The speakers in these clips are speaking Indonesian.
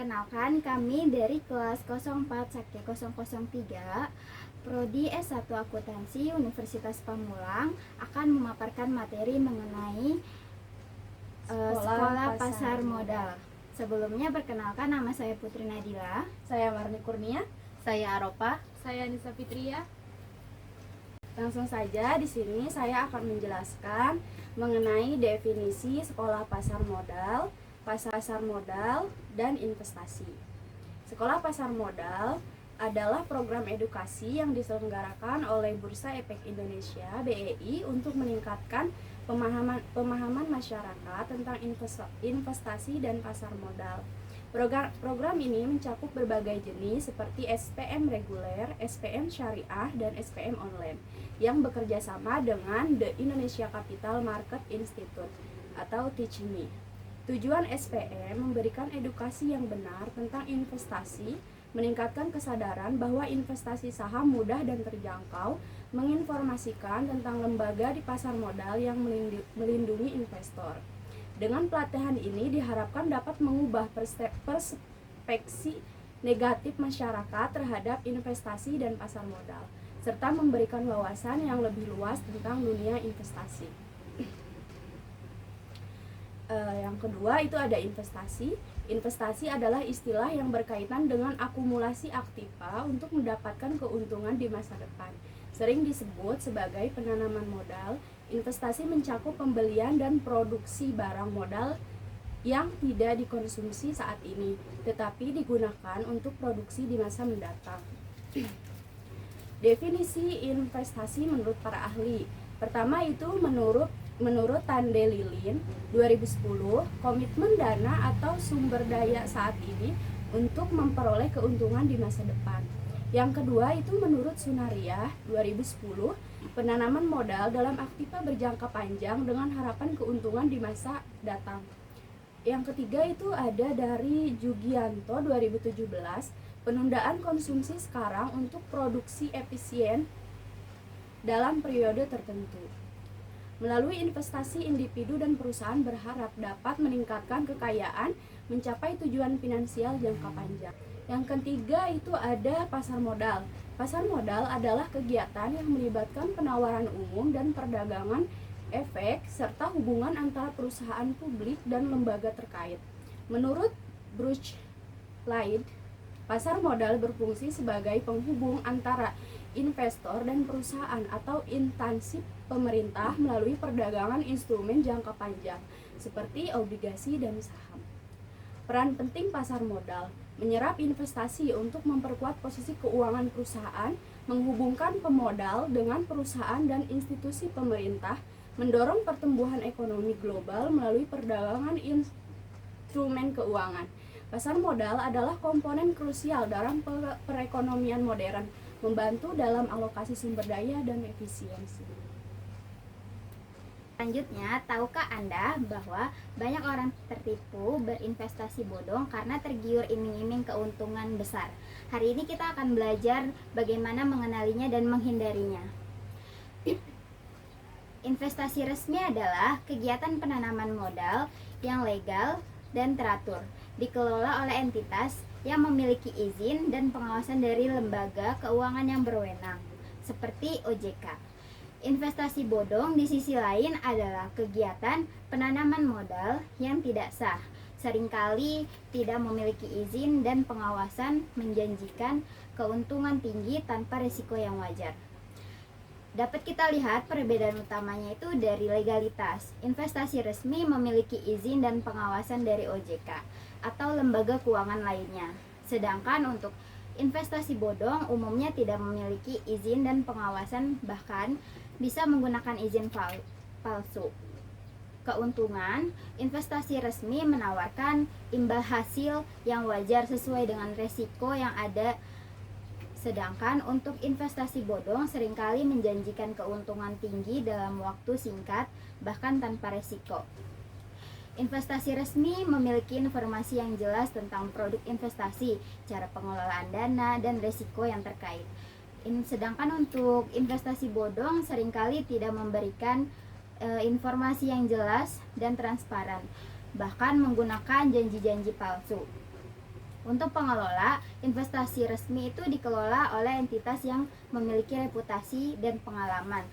Perkenalkan, kami dari kelas 04 Sakti 003 Prodi S1 Akuntansi Universitas Pamulang akan memaparkan materi mengenai sekolah pasar modal. Sebelumnya perkenalkan, nama saya Putri Nadila. Saya Marni Kurnia. Saya Aropa. Saya Nisa Fitria. Langsung saja di sini saya akan menjelaskan mengenai definisi sekolah pasar modal, dan investasi. Sekolah pasar modal adalah program edukasi yang diselenggarakan oleh Bursa Efek Indonesia (BEI) untuk meningkatkan pemahaman masyarakat tentang investasi dan pasar modal. Program ini mencakup berbagai jenis seperti SPM reguler, SPM syariah, dan SPM online yang bekerja sama dengan The Indonesia Capital Market Institute atau Teach Me. Tujuan SPM memberikan edukasi yang benar tentang investasi, meningkatkan kesadaran bahwa investasi saham mudah dan terjangkau, menginformasikan tentang lembaga di pasar modal yang melindungi investor. Dengan pelatihan ini diharapkan dapat mengubah perspektif negatif masyarakat terhadap investasi dan pasar modal, serta memberikan wawasan yang lebih luas tentang dunia investasi. Yang kedua itu ada investasi. Investasi adalah istilah yang berkaitan dengan akumulasi aktiva untuk mendapatkan keuntungan di masa depan. Sering disebut sebagai penanaman modal. Investasi mencakup pembelian dan produksi barang modal yang tidak dikonsumsi saat ini, tetapi digunakan untuk produksi di masa mendatang. Definisi investasi menurut para ahli. Pertama itu menurut Tandelilin 2010, komitmen dana atau sumber daya saat ini untuk memperoleh keuntungan di masa depan. Yang kedua itu menurut Sunariah 2010, penanaman modal dalam aktiva berjangka panjang dengan harapan keuntungan di masa datang. Yang ketiga itu ada dari Jugianto 2017, penundaan konsumsi sekarang untuk produksi efisien dalam periode tertentu. Melalui investasi, individu dan perusahaan berharap dapat meningkatkan kekayaan, mencapai tujuan finansial jangka panjang. Yang ketiga itu ada pasar modal. Pasar modal adalah kegiatan yang melibatkan penawaran umum dan perdagangan efek serta hubungan antara perusahaan publik dan lembaga terkait. Menurut Bruce Light, pasar modal berfungsi sebagai penghubung antara investor dan perusahaan atau instansi pemerintah melalui perdagangan instrumen jangka panjang seperti obligasi dan saham. Peran penting pasar modal menyerap investasi untuk memperkuat posisi keuangan perusahaan, menghubungkan pemodal dengan perusahaan dan institusi pemerintah, mendorong pertumbuhan ekonomi global melalui perdagangan instrumen keuangan. Pasar modal adalah komponen krusial dalam perekonomian modern, membantu dalam alokasi sumber daya dan efisiensi. Selanjutnya, tahukah Anda bahwa banyak orang tertipu berinvestasi bodong karena tergiur iming-iming keuntungan besar? Hari ini kita akan belajar bagaimana mengenalinya dan menghindarinya. Investasi resmi adalah kegiatan penanaman modal yang legal dan teratur, dikelola oleh entitas yang memiliki izin dan pengawasan dari lembaga keuangan yang berwenang, seperti OJK. Investasi bodong di sisi lain adalah kegiatan penanaman modal yang tidak sah, seringkali tidak memiliki izin dan pengawasan, menjanjikan keuntungan tinggi tanpa risiko yang wajar. Dapat kita lihat perbedaan utamanya itu dari legalitas. Investasi resmi memiliki izin dan pengawasan dari OJK atau lembaga keuangan lainnya. Sedangkan untuk investasi bodong umumnya tidak memiliki izin dan pengawasan, bahkan bisa menggunakan izin palsu. Keuntungan, investasi resmi menawarkan imbal hasil yang wajar sesuai dengan resiko yang ada. Sedangkan untuk investasi bodong seringkali menjanjikan keuntungan tinggi dalam waktu singkat, bahkan tanpa resiko. Investasi resmi memiliki informasi yang jelas tentang produk investasi, cara pengelolaan dana, dan resiko yang terkait. Sedangkan untuk investasi bodong seringkali tidak memberikan informasi yang jelas dan transparan, bahkan menggunakan janji-janji palsu. Untuk pengelola, investasi resmi itu dikelola oleh entitas yang memiliki reputasi dan pengalaman.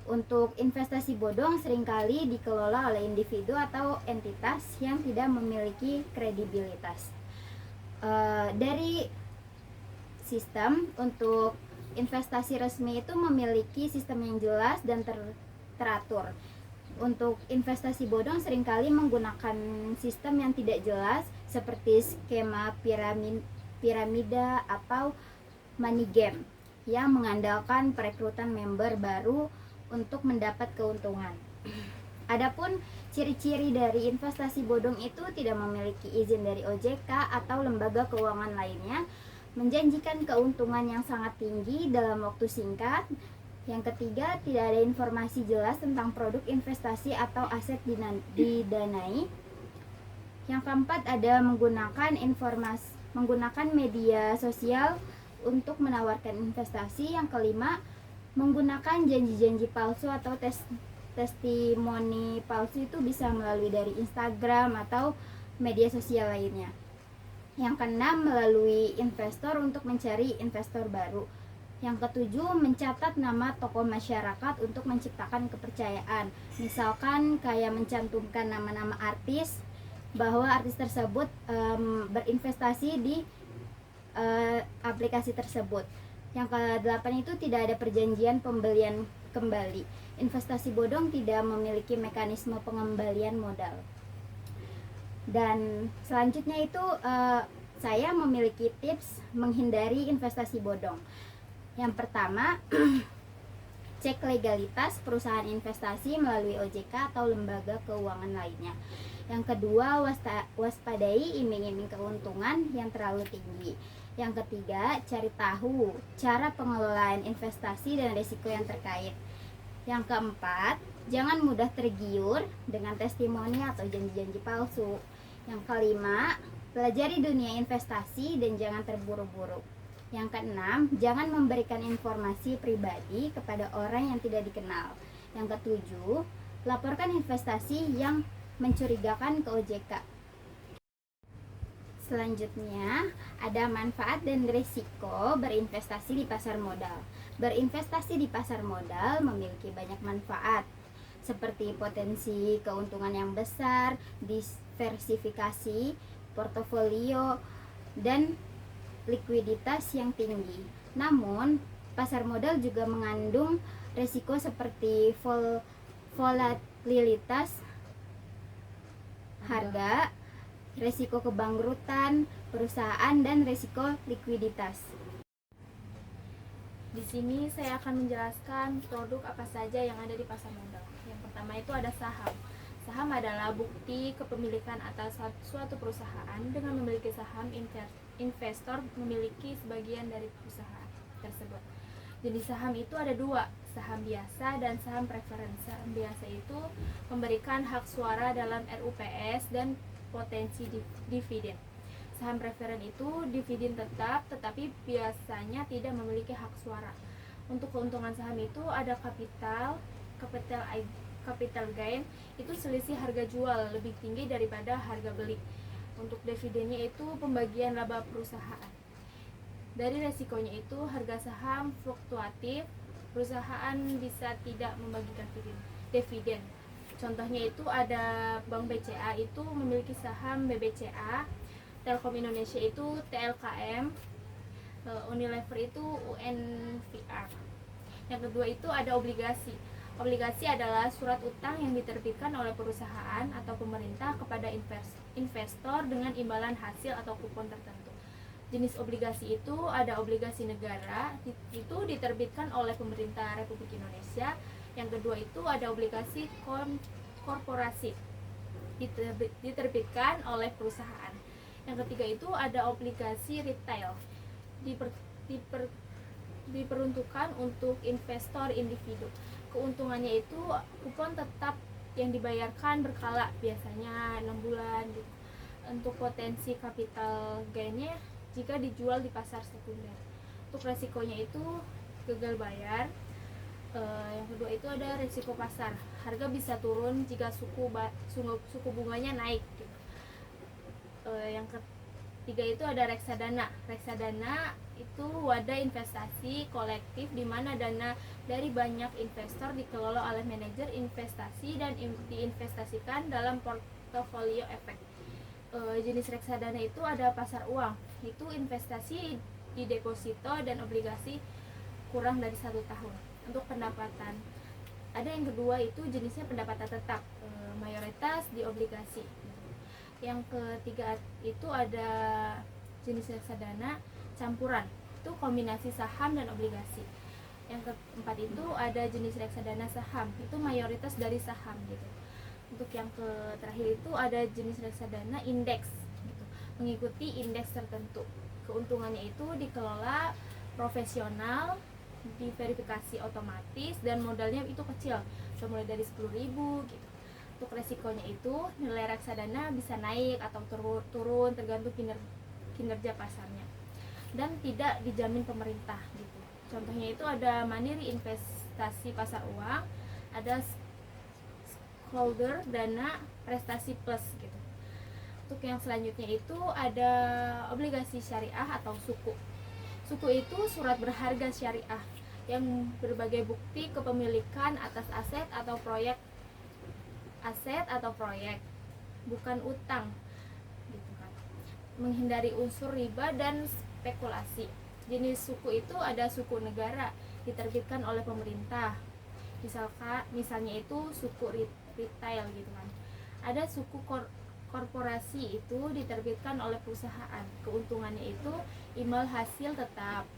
Untuk investasi bodong seringkali dikelola oleh individu atau entitas yang tidak memiliki kredibilitas. Dari sistem, untuk investasi resmi itu memiliki sistem yang jelas dan teratur. Untuk investasi bodong seringkali menggunakan sistem yang tidak jelas seperti skema piramida atau money game yang mengandalkan perekrutan member baru untuk mendapat keuntungan. Adapun ciri-ciri dari investasi bodong itu tidak memiliki izin dari OJK atau lembaga keuangan lainnya, menjanjikan keuntungan yang sangat tinggi dalam waktu singkat. Yang ketiga, tidak ada informasi jelas tentang produk investasi atau aset didanai. Yang keempat, ada menggunakan media sosial untuk menawarkan investasi. Yang kelima, menggunakan janji-janji palsu atau testimoni palsu, itu bisa melalui dari Instagram atau media sosial lainnya. Yang keenam, melalui investor untuk mencari investor baru. Yang ketujuh, mencatat nama tokoh masyarakat untuk menciptakan kepercayaan. Misalkan kayak mencantumkan nama-nama artis, bahwa artis tersebut berinvestasi di aplikasi tersebut. Yang kedelapan itu tidak ada perjanjian pembelian kembali. Investasi bodong tidak memiliki mekanisme pengembalian modal. Dan selanjutnya itu saya memiliki tips menghindari investasi bodong. Yang pertama, cek legalitas perusahaan investasi melalui OJK atau lembaga keuangan lainnya. Yang kedua, waspadai iming-iming keuntungan yang terlalu tinggi. Yang ketiga, cari tahu cara pengelolaan investasi dan risiko yang terkait. Yang keempat, jangan mudah tergiur dengan testimoni atau janji-janji palsu. Yang kelima, pelajari dunia investasi dan jangan terburu-buru. Yang keenam, jangan memberikan informasi pribadi kepada orang yang tidak dikenal. Yang ketujuh, laporkan investasi yang mencurigakan ke OJK. Selanjutnya, ada manfaat dan risiko berinvestasi di pasar modal. Berinvestasi di pasar modal memiliki banyak manfaat, seperti potensi keuntungan yang besar, diversifikasi portofolio, dan likuiditas yang tinggi. Namun, pasar modal juga mengandung risiko seperti volatilitas harga, risiko kebangkrutan perusahaan, dan risiko likuiditas. Di sini saya akan menjelaskan produk apa saja yang ada di pasar modal. Yang pertama itu ada saham. Saham adalah bukti kepemilikan atas suatu perusahaan. Dengan memiliki saham, investor memiliki sebagian dari perusahaan tersebut. Jenis saham itu ada dua, saham biasa dan saham preferen. Saham biasa itu memberikan hak suara dalam RUPS dan potensi dividen. Saham preferen itu dividen tetap, tetapi biasanya tidak memiliki hak suara. Untuk keuntungan saham itu ada capital gain, itu selisih harga jual lebih tinggi daripada harga beli. Untuk dividennya itu pembagian laba perusahaan. Dari resikonya itu harga saham fluktuatif, perusahaan bisa tidak membagikan dividen. Contohnya itu ada Bank BCA itu memiliki saham BBCA, Telkom Indonesia itu TLKM, Unilever itu UNVR. Yang kedua itu ada obligasi. Obligasi adalah surat utang yang diterbitkan oleh perusahaan atau pemerintah kepada investor dengan imbalan hasil atau kupon tertentu. Jenis obligasi itu ada obligasi negara, itu diterbitkan oleh pemerintah Republik Indonesia. Yang kedua itu ada obligasi korporasi, diterbitkan oleh perusahaan. Yang ketiga itu ada obligasi retail, diperuntukkan untuk investor individu. Keuntungannya itu kupon tetap yang dibayarkan berkala, biasanya 6 bulan gitu. Untuk potensi capital gainnya jika dijual di pasar sekunder. Untuk resikonya itu gagal bayar. Yang kedua itu ada risiko pasar, harga bisa turun jika suku bunganya naik gitu. ketiga itu ada reksadana. Reksadana itu wadah investasi kolektif di mana dana dari banyak investor dikelola oleh manajer investasi dan diinvestasikan dalam portofolio efek. Jenis reksadana itu ada pasar uang, itu investasi di deposito dan obligasi kurang dari 1 tahun. Untuk pendapatan, ada yang kedua itu jenisnya pendapatan tetap, mayoritas di obligasi. Yang ketiga itu ada jenis reksadana campuran, itu kombinasi saham dan obligasi. Yang keempat itu ada jenis reksadana saham, itu mayoritas dari saham gitu. Untuk yang terakhir itu ada jenis reksadana indeks gitu, mengikuti indeks tertentu. Keuntungannya itu dikelola profesional, diverifikasi otomatis, dan modalnya itu kecil, mulai dari 10.000 gitu. Untuk resikonya itu nilai reksadana bisa naik atau turun tergantung kinerja pasarnya, dan tidak dijamin pemerintah gitu. Contohnya itu ada Mandiri Investasi Pasar Uang, ada Holder Dana Prestasi Plus gitu. Untuk yang selanjutnya itu ada obligasi syariah atau suku. Suku itu surat berharga syariah yang berbagai bukti kepemilikan atas aset atau proyek, bukan utang gitu kan. Menghindari unsur riba dan spekulasi. Jenis suku itu ada suku negara diterbitkan oleh pemerintah. Misalnya itu suku retail gitu kan. Ada suku korporasi, itu diterbitkan oleh perusahaan. Keuntungannya itu imbal hasil tetap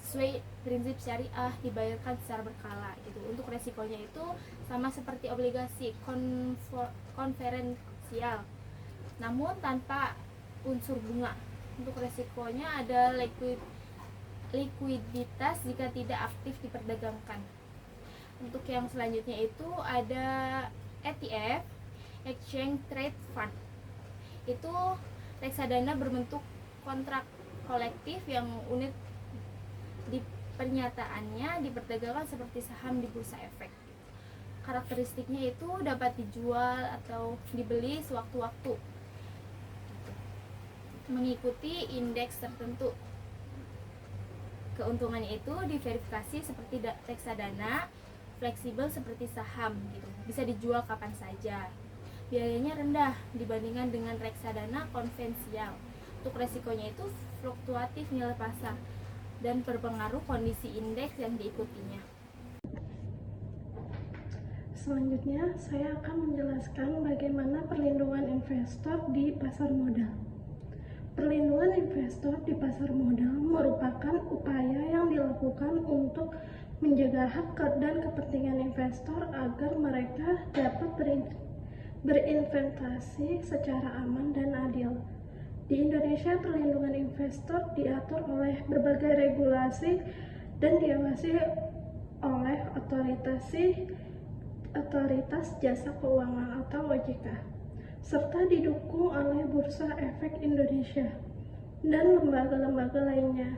sesuai prinsip syariah, dibayarkan secara berkala gitu. Untuk resikonya itu sama seperti obligasi konferensial, namun tanpa unsur bunga. Untuk resikonya ada likuiditas jika tidak aktif diperdagangkan. Untuk yang selanjutnya itu ada ETF, Exchange Trade Fund. Itu reksadana berbentuk kontrak kolektif yang unit di pernyataannya diperdagangkan seperti saham di bursa efek. Karakteristiknya itu dapat dijual atau dibeli sewaktu-waktu, mengikuti indeks tertentu. Keuntungannya itu diverifikasi seperti reksadana, fleksibel seperti saham gitu, bisa dijual kapan saja. Biayanya rendah dibandingkan dengan reksadana konvensional. Untuk resikonya itu fluktuatif nilai pasar dan berpengaruh kondisi indeks yang diikutinya. Selanjutnya, saya akan menjelaskan bagaimana perlindungan investor di pasar modal. Perlindungan investor di pasar modal merupakan upaya yang dilakukan untuk menjaga hak dan kepentingan investor agar mereka dapat berinvestasi secara aman dan adil. Di Indonesia, perlindungan investor diatur oleh berbagai regulasi dan diawasi oleh otoritas jasa keuangan atau OJK, serta didukung oleh Bursa Efek Indonesia dan lembaga-lembaga lainnya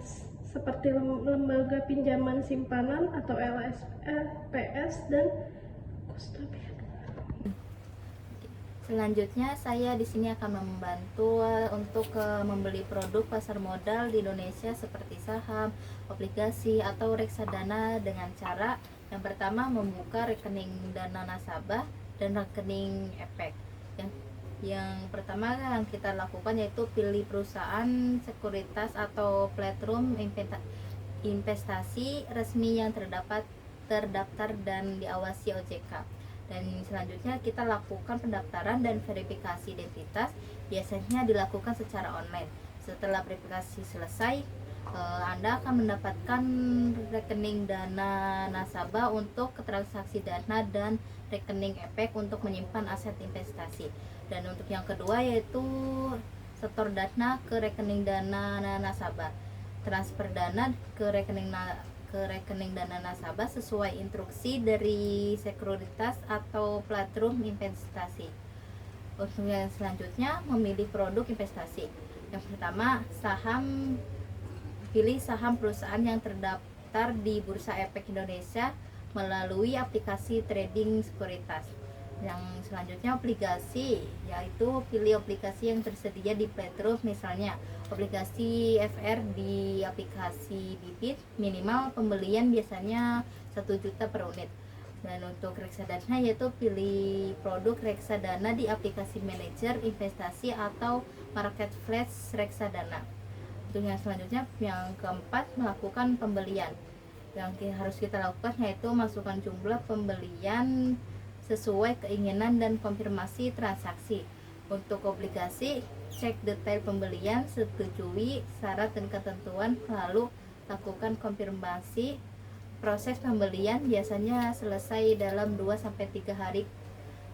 seperti lembaga pinjaman simpanan atau LSPS dan kustodian. Selanjutnya saya di sini akan membantu untuk membeli produk pasar modal di Indonesia seperti saham, obligasi atau reksadana dengan cara yang pertama membuka rekening dana nasabah dan rekening efek. Yang pertama yang kita lakukan yaitu pilih perusahaan sekuritas atau platform investasi resmi yang terdaftar dan diawasi OJK. Dan selanjutnya kita lakukan pendaftaran dan verifikasi identitas, biasanya dilakukan secara online. Setelah verifikasi selesai, Anda akan mendapatkan rekening dana nasabah untuk transaksi dana dan rekening efek untuk menyimpan aset investasi. Dan untuk yang kedua yaitu setor dana ke rekening dana nasabah, transfer dana ke rekening dana nasabah sesuai instruksi dari sekuritas atau platform investasi. Untuk yang selanjutnya memilih produk investasi. Yang pertama saham, pilih saham perusahaan yang terdaftar di Bursa Efek Indonesia melalui aplikasi trading sekuritas. Yang selanjutnya obligasi, yaitu pilih obligasi yang tersedia di Playtrust, misalnya obligasi FR di aplikasi Bibit, minimal pembelian biasanya 1 juta per unit. Dan untuk reksadana yaitu pilih produk reksadana di aplikasi manajer investasi atau marketplace reksadana. Untuk yang selanjutnya, yang keempat, melakukan pembelian. Yang harus kita lakukan yaitu masukkan jumlah pembelian sesuai keinginan dan konfirmasi transaksi. Untuk obligasi, cek detail pembelian, setujui syarat dan ketentuan, lalu lakukan konfirmasi. Proses pembelian biasanya selesai dalam 2-3 hari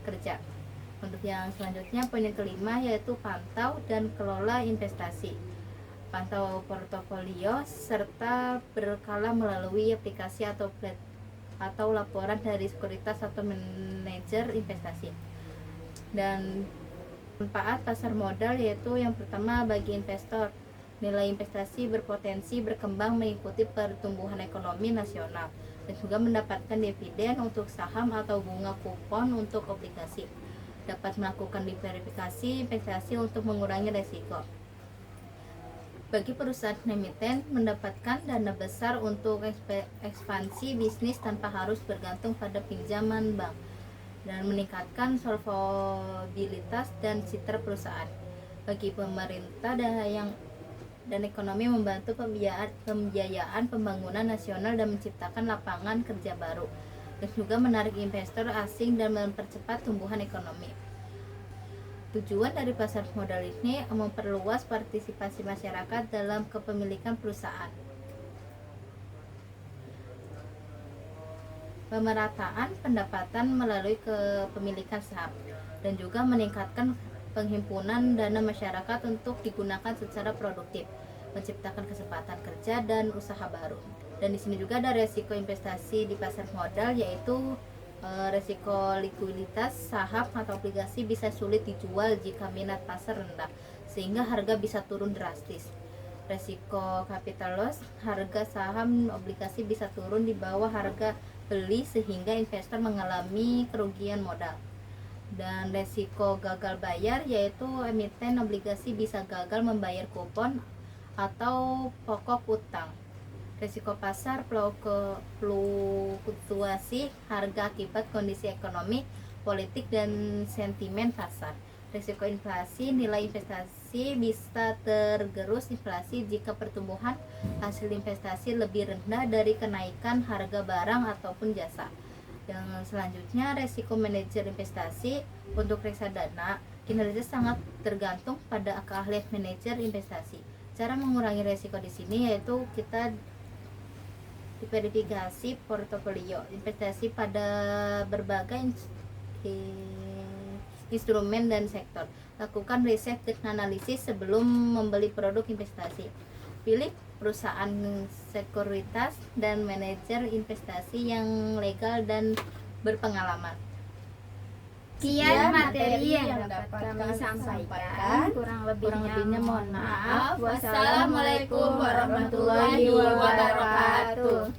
kerja. Untuk yang selanjutnya, poin yang kelima yaitu pantau dan kelola investasi. Pantau portofolio serta berkala melalui aplikasi atau laporan dari sekuritas atau manajer investasi. Dan manfaat pasar modal yaitu yang pertama, bagi investor, nilai investasi berpotensi berkembang mengikuti pertumbuhan ekonomi nasional dan juga mendapatkan dividen untuk saham atau bunga kupon untuk obligasi. Dapat melakukan diverifikasi investasi untuk mengurangi resiko. Bagi perusahaan emiten, mendapatkan dana besar untuk ekspansi bisnis tanpa harus bergantung pada pinjaman bank dan meningkatkan solvabilitas dan citra perusahaan. Bagi pemerintah, dan ekonomi membantu pembiayaan pembangunan nasional dan menciptakan lapangan kerja baru, dan juga menarik investor asing dan mempercepat tumbuhan ekonomi. Tujuan dari pasar modal ini memperluas partisipasi masyarakat dalam kepemilikan perusahaan, pemerataan pendapatan melalui kepemilikan saham, dan juga meningkatkan penghimpunan dana masyarakat untuk digunakan secara produktif, menciptakan kesempatan kerja dan usaha baru. Dan di sini juga ada resiko investasi di pasar modal, yaitu resiko likuiditas saham atau obligasi bisa sulit dijual jika minat pasar rendah, sehingga harga bisa turun drastis. Resiko capital loss, harga saham obligasi bisa turun di bawah harga beli sehingga investor mengalami kerugian modal. Dan resiko gagal bayar, yaitu emiten obligasi bisa gagal membayar kupon atau pokok utang. Resiko pasar, fluktuasi harga akibat kondisi ekonomi, politik, dan sentimen pasar. Resiko inflasi, nilai investasi bisa tergerus inflasi jika pertumbuhan hasil investasi lebih rendah dari kenaikan harga barang ataupun jasa. Yang selanjutnya, resiko manajer investasi. Untuk reksadana, kinerja sangat tergantung pada keahlian manajer investasi. Cara mengurangi resiko di sini yaitu kita diverifikasi portofolio investasi pada berbagai instrumen dan sektor. Lakukan riset dan analisis sebelum membeli produk investasi. Pilih perusahaan sekuritas dan manajer investasi yang legal dan berpengalaman. Sekian materi yang dapat kami sampaikan. Kurang lebihnya mohon maaf. Wassalamualaikum warahmatullahi wabarakatuh.